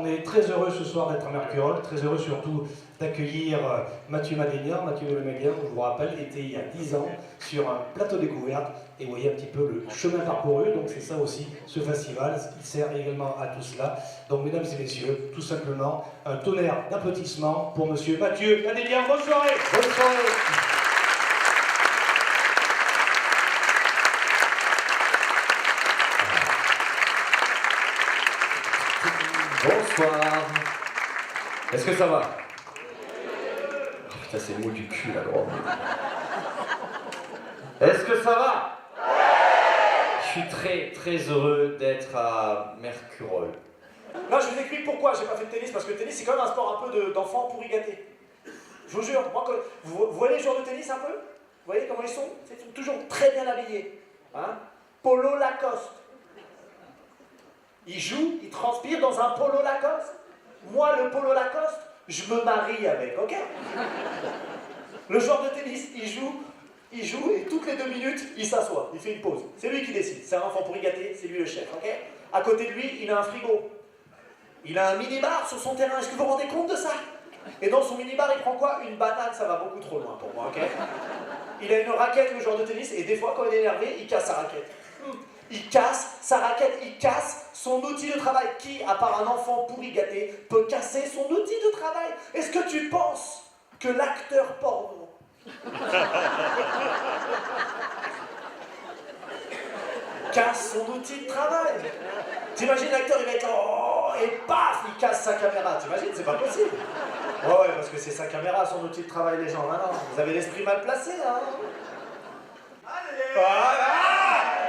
on est très heureux ce soir d'être à Mercurol, très heureux surtout d'accueillir Mathieu Madénian. Mathieu Madénian, je vous rappelle, était il y a 10 ans sur un plateau découverte et vous voyez un petit peu le chemin parcouru, donc c'est ça aussi, ce festival, il sert également à tout cela. Donc mesdames et messieurs, tout simplement, un tonnerre d'applaudissements pour monsieur Mathieu Madénian. Bonne soirée. Bonne soirée. Bonsoir. Est-ce que ça va? Oh, putain, c'est mou du cul, là, gros. Est-ce que ça va? Je suis très heureux d'être à Mercurol. Là, je vous explique pourquoi j'ai pas fait de tennis, parce que le tennis, c'est quand même un sport un peu d'enfants pourri gâtés. Je vous jure, moi, vous voyez les joueurs de tennis un peu? Vous voyez comment ils sont? Ils sont toujours très bien habillés. Hein? Polo Lacoste. Ils jouent, ils transpirent dans un polo Lacoste. Moi, le polo Lacoste, je me marie avec, ok? Le joueur de tennis, il joue et toutes les 2 minutes, il s'assoit, il fait une pause. C'est lui qui décide, c'est un enfant pourri gâté, c'est lui le chef, ok? À côté de lui, il a un frigo. Il a un mini-bar sur son terrain, est-ce que vous vous rendez compte de ça? Et dans son mini-bar, il prend quoi? Une banane, ça va beaucoup trop loin pour moi, ok? Il a une raquette, le joueur de tennis, et des fois, quand il est énervé, il casse sa raquette. Il casse sa raquette, il casse son outil de travail. Qui, à part un enfant pourri gâté, peut casser son outil de travail? Est-ce que tu penses que l'acteur porno casse son outil de travail? T'imagines l'acteur, il va être oh, et paf, il casse sa caméra. T'imagines, c'est pas possible. Ouais, parce que c'est sa caméra, son outil de travail, les gens. Ah non, vous avez l'esprit mal placé, hein. Allez, voilà.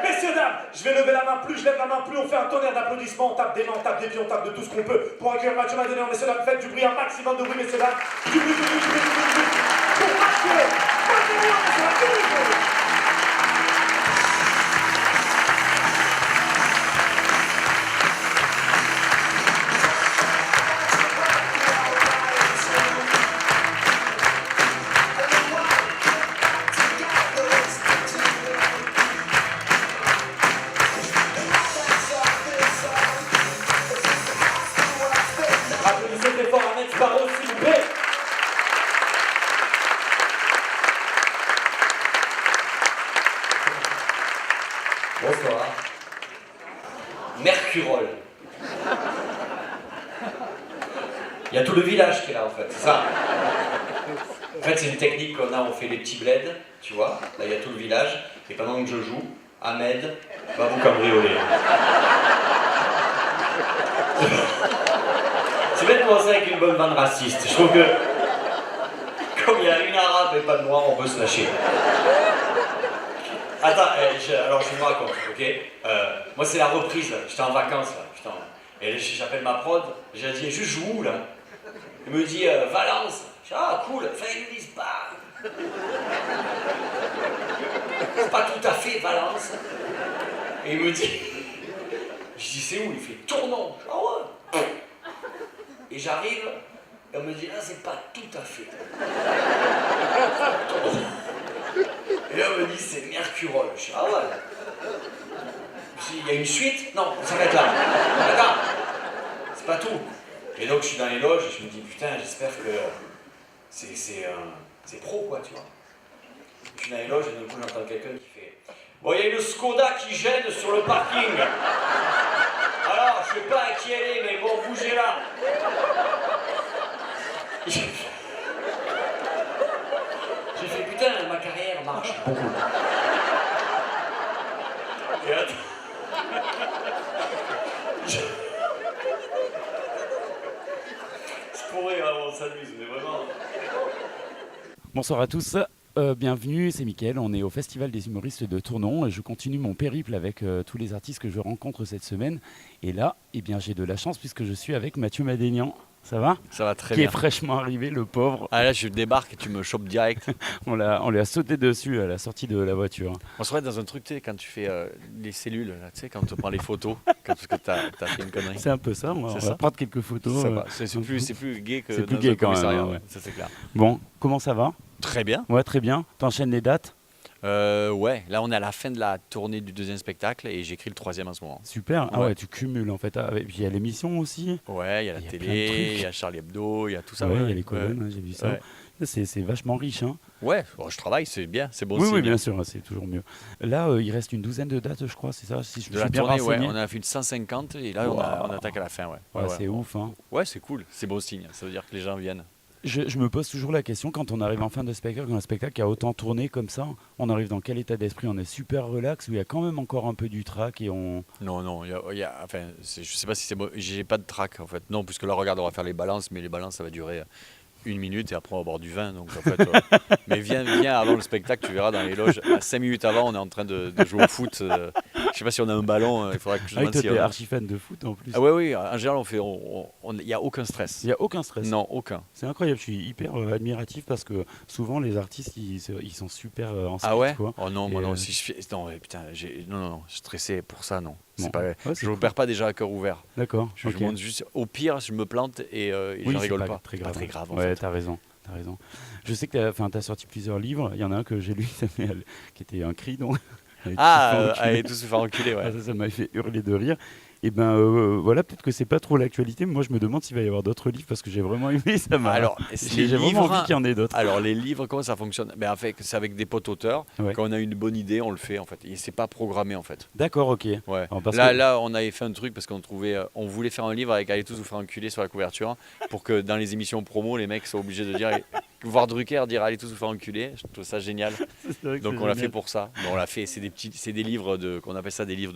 Messieurs, dames, je vais lever la main, plus je lève la main, plus on fait un tonnerre d'applaudissements, on tape des mains, on tape des pieds, on tape de tout ce qu'on peut pour accueillir Mathieu Madénian. Messieurs, dames, faites du bruit, un maximum de bruit, messieurs, dames. Du bruit. Pour Mathieu Madénian, messieurs, dames. Bonsoir. Mercurol. Il y a tout le village qui est là en fait, c'est ça. En fait, c'est une technique qu'on a, on fait des petits bleds, tu vois. Là, il y a tout le village, et pendant que je joue, Ahmed va vous cambrioler. C'est bien de commencer avec une bonne vanne raciste. Je trouve que, comme il y a une arabe et pas de noir, on peut se lâcher. Attends, alors je vous raconte, ok? Moi c'est la reprise là, j'étais en vacances là, putain. Et j'appelle ma prod, j'ai dit, je joue où là? Il me dit, Valence. Je dis, ah cool, enfin ils me disent pas. C'est pas tout à fait Valence. Et il me dit, je dis, c'est où? Il fait, Tournon. Je dis, ah ouais. Et j'arrive, et on me dit, ah c'est pas tout à fait. Et là, on me dit, c'est Mercurol. Je dis, ah ouais. Je dis, il y a une suite? Non, on s'arrête là. Attends, c'est pas tout. Et donc, je suis dans les loges, et je me dis, putain, j'espère que c'est pro, quoi, tu vois. Je suis dans les loges, et d'un coup, j'entends quelqu'un qui fait, bon, il y a une Skoda qui gêne sur le parking. Alors, je sais pas à qui elle est, mais bon, bougez là. J'ai fait, putain, ma carrière marche beaucoup. Et attends. Je pourrais, on s'amuse, mais vraiment. Bonsoir à tous, bienvenue, c'est Mickaël, on est au Festival des humoristes de Tournon. Je continue mon périple avec tous les artistes que je rencontre cette semaine. Et là, eh bien, j'ai de la chance puisque je suis avec Mathieu Madénian. Ça va? Ça va très bien. Qui est fraîchement arrivé, le pauvre. Ah là, je débarque et tu me chopes direct. on lui a sauté dessus à la sortie de la voiture. On se retrouve dans un truc, tu sais, quand tu fais les cellules, là, tu sais, quand tu prends les photos, parce que t'as fait une connerie. C'est un peu ça, on va prendre quelques photos. Ça va. C'est plus gay que c'est plus dans gay un quand commissariat. même, ouais. Ça, c'est clair. Bon, comment ça va? Très bien. Ouais, très bien. T'enchaînes les dates? Ouais, là on est à la fin de la tournée du deuxième spectacle et j'écris le troisième en ce moment. Super. Ah Ouais. ouais, tu cumules en fait. Ah, et puis il y a l'émission aussi. Ouais, il y a la Il y a plein de télé, trucs. il y a Charlie Hebdo, il y a tout ça. Ouais, il y a ouais. les colonnes, hein, j'ai vu ça. Ouais. C'est vachement riche, hein. Ouais, bon, je travaille, c'est bien, c'est bon Oui, signe. oui, bien sûr, c'est toujours mieux. Là, il reste une douzaine de dates, je crois, c'est ça, si je me De suis la bien tournée, ouais, renseigné. on a fait une 150 et là Wow. on attaque à la fin, ouais. Ouais, Ouais, c'est ouais. ouf, hein. Ouais, c'est cool, c'est bon signe, ça veut dire que les gens viennent. Je me pose toujours la question, quand on arrive en fin de spectacle, quand un spectacle qui a autant tourné comme ça, on arrive dans quel état d'esprit? On est super relax ou il y a quand même encore un peu du trac et on... Non, non, enfin, je sais pas si c'est bon, j'ai pas de trac en fait. Non, puisque là, regarde, on va faire les balances, mais les balances, ça va durer 1 minute et après on va boire du vin. Donc en fait, mais viens avant le spectacle, tu verras dans les loges. À 5 minutes avant, on est en train de jouer au foot. Je sais pas si on a un ballon, il faudra que je Ah oui, demande toi, si. t'es archi fan de foot en plus. Ah ouais, oui, en général, il y a aucun stress. Il n'y a aucun stress. Non, aucun. C'est incroyable, je suis hyper admiratif parce que souvent les artistes, ils sont super en Ah speed, ouais? quoi. Oh non, Et, moi non, si je fais. Non, putain, non, je suis stressé pour ça, non. Bon. C'est pas. Ouais, c'est Je ne cool. perds pas déjà à cœur ouvert. D'accord, Je ok. monte juste. Au pire, je me plante et Oui, je c'est rigole pas pas. très C'est grave. pas très grave en Ouais, fait. t'as raison. T'as raison. Je sais que t'as sorti plusieurs livres. Il y en a un que j'ai lu qui était un cri, donc. Allez, tous se faire enculer, ouais. Ah, ça m'avait fait hurler de rire. Et ben voilà, peut-être que c'est pas trop l'actualité, mais moi je me demande s'il va y avoir d'autres livres parce que j'ai vraiment aimé ça. Alors, J'ai vraiment envie qu'il y en ait d'autres. Alors, les livres, comment ça fonctionne? En fait, c'est avec des potes auteurs. Ouais. Quand on a une bonne idée, on le fait en fait. Et c'est pas programmé en fait. D'accord, ok. Ouais. Alors, parce Là, que- là, on avait fait un truc parce qu'on trouvait, on voulait faire un livre avec Allez tous vous faire enculer sur la couverture pour que dans les émissions promo, les mecs soient obligés de dire, voir Drucker dire Allez tous vous faire enculer. Je trouve ça génial. C'est vrai que Donc c'est on l'a fait génial. pour ça. Bon, on l'a fait. C'est des livres qu'on appelle ça des livres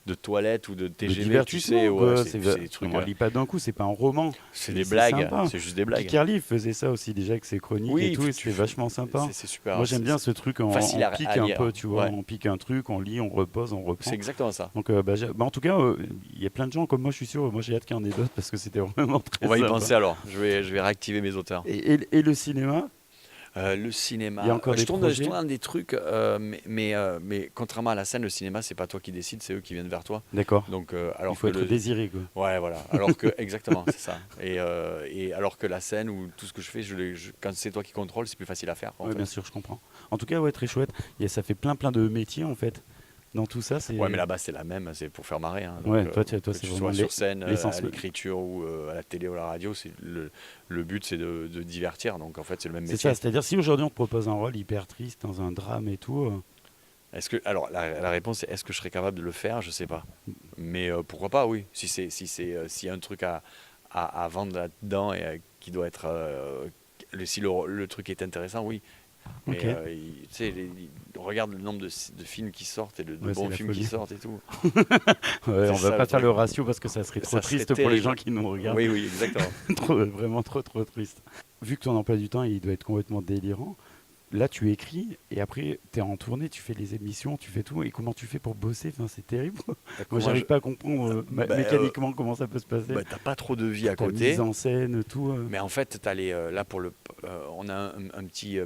de toilette ou de Le TGV. Tu divertissement, sais, quoi, ouais, c'est des trucs. on lit pas d'un coup, c'est pas un roman. C'est des c'est blagues. sympa. C'est juste des blagues. Kikerly faisait ça aussi déjà avec ses chroniques Oui, et tout, et tu c'était fais- vasement sympa. C'est super. Moi j'aime bien ce truc, on facile à pique lire. un peu, tu vois, Ouais. on pique un truc, on lit, on repose, on reprend. C'est exactement ça. Donc en tout cas, il y a plein de gens comme moi, je suis sûr, moi j'ai hâte qu'il y en ait d'autres parce que c'était vraiment très On va y sympa. penser alors. Je vais réactiver mes auteurs. Et le cinéma, Le cinéma. Il y a encore je des tourne projets dans des trucs, mais contrairement à la scène, le cinéma, c'est pas toi qui décides, c'est eux qui viennent vers toi. d'accord, Donc, il alors faut que être désiré quoi. ouais, voilà. Alors que exactement, c'est ça. Et alors que la scène ou tout ce que je fais, quand c'est toi qui contrôles, c'est plus facile à faire. en Ouais, fait. bien sûr, je comprends. En tout cas, ouais, très chouette. Ça fait plein de métiers en fait. Dans tout ça, c'est. Ouais, mais là-bas, c'est la même, c'est pour faire marrer. Hein. Ouais, toi, que c'est tu vraiment sois sur scène, l'essence. à l'écriture ou à la télé ou à la radio, le but, c'est de divertir. Donc, en fait, c'est le même C'est métier. ça, c'est-à-dire si aujourd'hui on te propose un rôle hyper triste dans un drame et tout, Alors, la réponse est est-ce que je serais capable de le faire? Je sais pas. Mais pourquoi pas, oui. S'il y a un truc à vendre là-dedans et qui doit être. Si le truc est intéressant, oui. Mais Ok. tu sais, regarde le nombre de films qui sortent et de Ouais, bons c'est la films folie. qui sortent et tout. ouais, on ça, va le pas faire truc. le ratio parce que ça serait trop Ça serait triste pour les terrible. gens qui nous regardent. Oui, oui, exactement. Vraiment trop triste. Vu que ton emploi du temps il doit être complètement délirant, là tu écris et après tu es en tournée, tu fais les émissions, tu fais tout. Et comment tu fais pour bosser? Enfin, c'est terrible. Moi j'arrive pas à comprendre mécaniquement comment ça peut se passer. T'as pas trop de vie à Ta côté. mise en scène, tout. Mais en fait, là on a un petit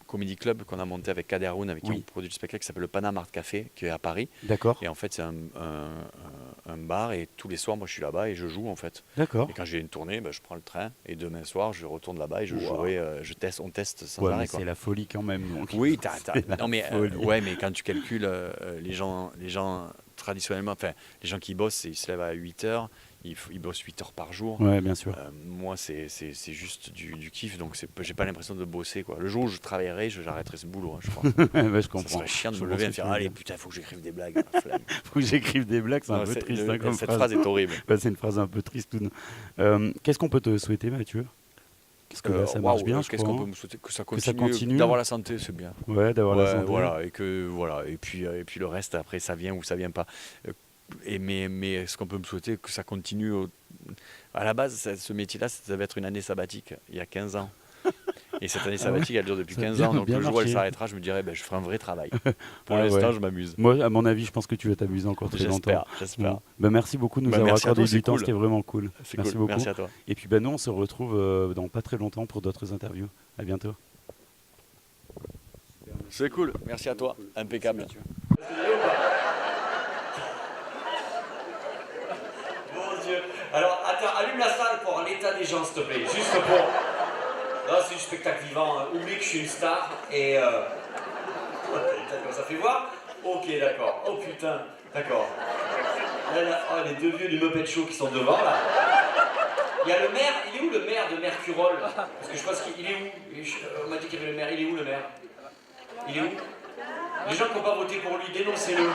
comedy club qu'on a monté avec Kader Haroun, avec qui Oui. on produit du spectacle qui s'appelle le Panama Art Café, qui est à Paris. D'accord, Et en fait, c'est un bar et tous les soirs, moi je suis là-bas et je joue en fait. d'accord. Et quand j'ai une tournée, je prends le train et demain soir, je retourne là-bas et je Wow. jouerai, on teste sans Ouais, arrêt. mais Quoi. c'est la folie quand même. Donc. Oui, C'est la non mais folie. ouais, mais quand tu calcules les gens traditionnellement, enfin les gens qui bossent, ils se lèvent à 8h, ils bossent 8 heures par jour. Ouais, bien sûr. Moi, c'est juste du kiff, donc j'ai pas l'impression de bosser. Quoi. Le jour où je travaillerai, j'arrêterai ce boulot, hein, je crois. Ouais, je Ça comprends. serait chiant de Je me comprends lever et ce me que faire tu veux allez, dire. putain, faut que j'écrive des blagues. La flemme. Faut que j'écrive des blagues, c'est un Non, peu c'est- triste le- hein, comme cette phrase. phrase est horrible. Ouais, c'est une phrase un peu triste. Qu'est-ce qu'on peut te souhaiter, Mathieu? Parce que là, ça marche bien, je Qu'est-ce crois. qu'on peut hein. me souhaiter? Que ça ça continue. continue. D'avoir la santé, c'est bien. Ouais, d'avoir la Ouais, santé. voilà, et puis le reste, après, ça vient ou ça vient pas. Mais ce qu'on peut me souhaiter, que ça continue. À la base, ce métier-là, ça devait être une année sabbatique, il y a 15 ans. Et cette année sabbatique, elle dure depuis Ça a 15 bien- ans. Donc bien le jour où elle marché. s'arrêtera, je me dirais, je ferai un vrai travail. Pour Ah l'instant, ouais. je m'amuse. Moi, à mon avis, je pense que tu vas t'amuser encore très longtemps. J'espère. Bon. Bah, merci beaucoup de nous Bah, avoir merci à accordé toi, du c'est temps, cool. c'était vraiment cool. C'est Merci cool. beaucoup. Merci à toi. Et puis nous, on se retrouve dans pas très longtemps pour d'autres interviews. À bientôt. C'est cool. Merci à toi. Impeccable. Mon Dieu. Alors, attends, allume la salle pour l'état des gens, s'il te plaît. Juste pour. Là, c'est du spectacle vivant. Oublie que je suis une star et. D'accord, ça fait voir? Ok, d'accord. Oh putain, d'accord. Là, oh, les deux vieux du Muppet Show qui sont devant, là. Il y a le maire, il est où le maire de Mercurol? Parce que je pense qu'il est où? On m'a dit qu'il y avait le maire, il est où le maire? Il est où? Les gens qui n'ont pas voté pour lui, dénoncez-le.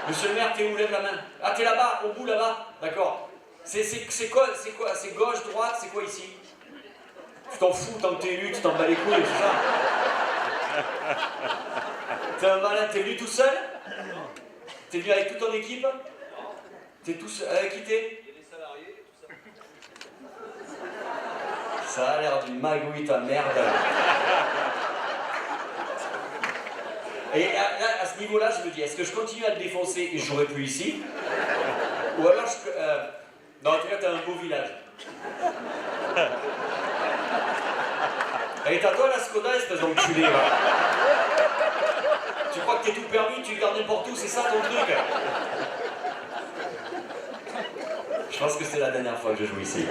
Monsieur le maire, t'es où? Lève la main. Ah, t'es là-bas, au bout là-bas. D'accord. C'est quoi? C'est gauche, droite, c'est quoi ici? Tu t'en fous, tant que t'es élu, tu t'en bats les couilles, c'est ça? T'es un malin, t'es venu tout seul? T'es venu avec toute ton équipe? T'es tout seul, avec qui t'es? Il y a des salariés, tout ça. Ça a l'air d'une magouille, ta merde. Et là, à ce niveau-là, je me dis, est-ce que je continue à le défoncer et je jouerai plus ici? Ou alors je... Non, en tout cas, t'as un beau village. Et t'as toi la Skoda, espèce d'enculé, va. Tu crois que t'es tout permis, tu gardes n'importe où, c'est ça ton truc? Je pense que c'est la dernière fois que je joue ici.